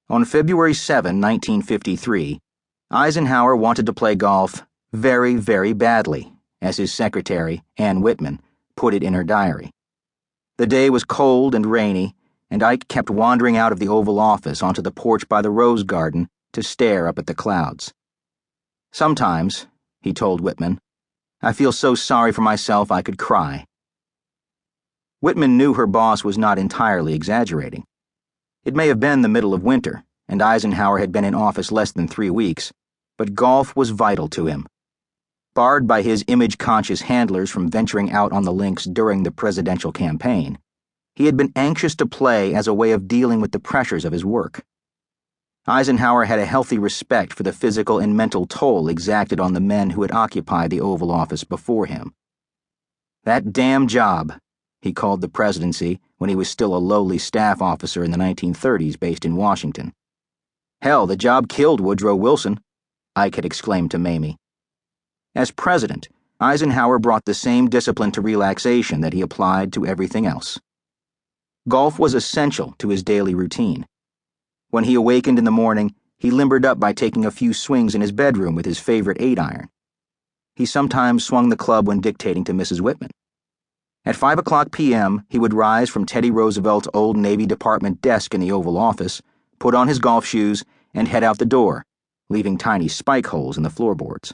On February 7, 1953, Eisenhower wanted to play golf very, very badly, as his secretary, Ann Whitman, put it in her diary. The day was cold and rainy, and Ike kept wandering out of the Oval Office onto the porch by the rose garden to stare up at the clouds. "Sometimes," he told Whitman, "I feel so sorry for myself I could cry." Whitman knew her boss was not entirely exaggerating. It may have been the middle of winter, and Eisenhower had been in office less than 3 weeks, but golf was vital to him. Barred by his image-conscious handlers from venturing out on the links during the presidential campaign, he had been anxious to play as a way of dealing with the pressures of his work. Eisenhower had a healthy respect for the physical and mental toll exacted on the men who had occupied the Oval Office before him. "That damn job," he called the presidency when he was still a lowly staff officer in the 1930s based in Washington. "Hell, the job killed Woodrow Wilson," Ike had exclaimed to Mamie. As president, Eisenhower brought the same discipline to relaxation that he applied to everything else. Golf was essential to his daily routine. When he awakened in the morning, he limbered up by taking a few swings in his bedroom with his favorite 8-iron. He sometimes swung the club when dictating to Mrs. Whitman. At 5 p.m., he would rise from Teddy Roosevelt's old Navy Department desk in the Oval Office, put on his golf shoes, and head out the door, leaving tiny spike holes in the floorboards.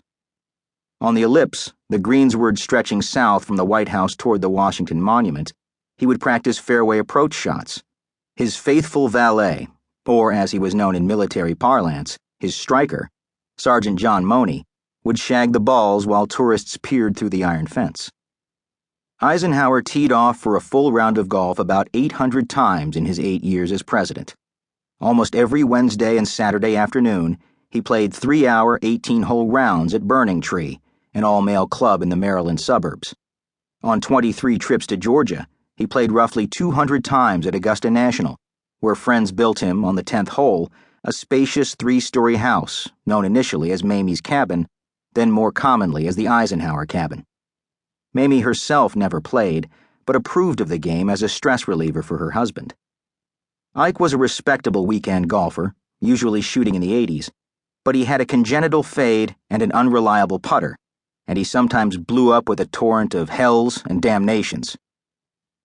On the ellipse, the greensward stretching south from the White House toward the Washington Monument, he would practice fairway approach shots. His faithful valet, or as he was known in military parlance, his striker, Sergeant John Money, would shag the balls while tourists peered through the iron fence. Eisenhower teed off for a full round of golf about 800 times in his 8 years as president. Almost every Wednesday and Saturday afternoon, he played 3-hour, 18-hole rounds at Burning Tree, an all-male club in the Maryland suburbs. On 23 trips to Georgia, he played roughly 200 times at Augusta National, where friends built him, on the 10th hole, a spacious 3-story house, known initially as Mamie's cabin, then more commonly as the Eisenhower cabin. Mamie herself never played, but approved of the game as a stress reliever for her husband. Ike was a respectable weekend golfer, usually shooting in the 80s, but he had a congenital fade and an unreliable putter, and he sometimes blew up with a torrent of hells and damnations.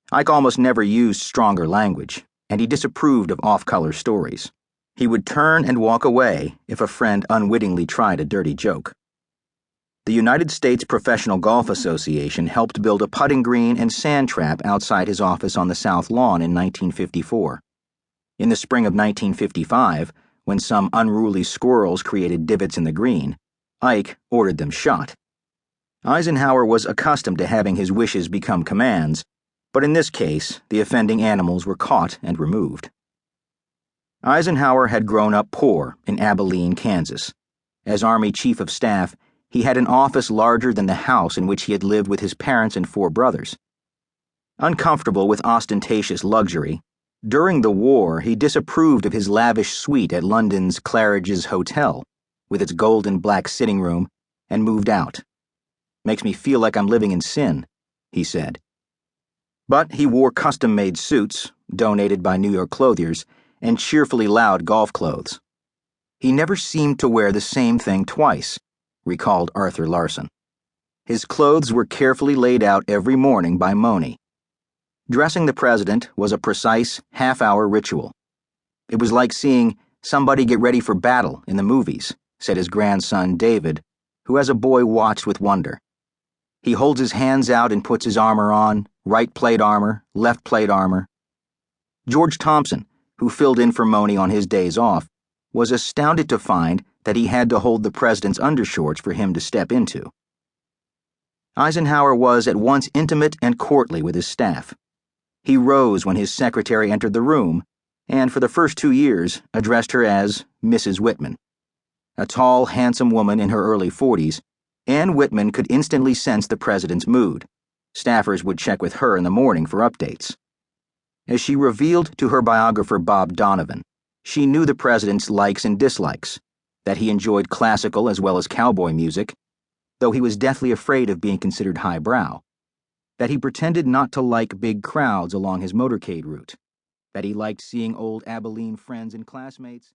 Ike almost never used stronger language, and he disapproved of off-color stories. He would turn and walk away if a friend unwittingly tried a dirty joke. The United States Professional Golf Association helped build a putting green and sand trap outside his office on the South Lawn in 1954. In the spring of 1955, when some unruly squirrels created divots in the green, Ike ordered them shot. Eisenhower was accustomed to having his wishes become commands, but in this case, the offending animals were caught and removed. Eisenhower had grown up poor in Abilene, Kansas. As Army Chief of Staff, he had an office larger than the house in which he had lived with his parents and 4 brothers. Uncomfortable with ostentatious luxury, during the war he disapproved of his lavish suite at London's Claridge's Hotel, with its gold and black sitting room, and moved out. "Makes me feel like I'm living in sin," he said. But he wore custom-made suits, donated by New York clothiers, and cheerfully loud golf clothes. "He never seemed to wear the same thing twice," recalled Arthur Larson. His clothes were carefully laid out every morning by Money. Dressing the president was a precise half-hour ritual. It was like seeing somebody get ready for battle in the movies, said his grandson David, who as a boy watched with wonder. He holds his hands out and puts his armor on, right plate armor, left plate armor. George Thompson, who filled in for Money on his days off, was astounded to find that he had to hold the president's undershorts for him to step into. Eisenhower was at once intimate and courtly with his staff. He rose when his secretary entered the room, and for the first 2 years addressed her as Mrs. Whitman. A tall, handsome woman in her early 40s, Ann Whitman could instantly sense the president's mood. Staffers would check with her in the morning for updates. As she revealed to her biographer Bob Donovan, she knew the president's likes and dislikes, that he enjoyed classical as well as cowboy music, though he was deathly afraid of being considered highbrow, that he pretended not to like big crowds along his motorcade route, that he liked seeing old Abilene friends and classmates.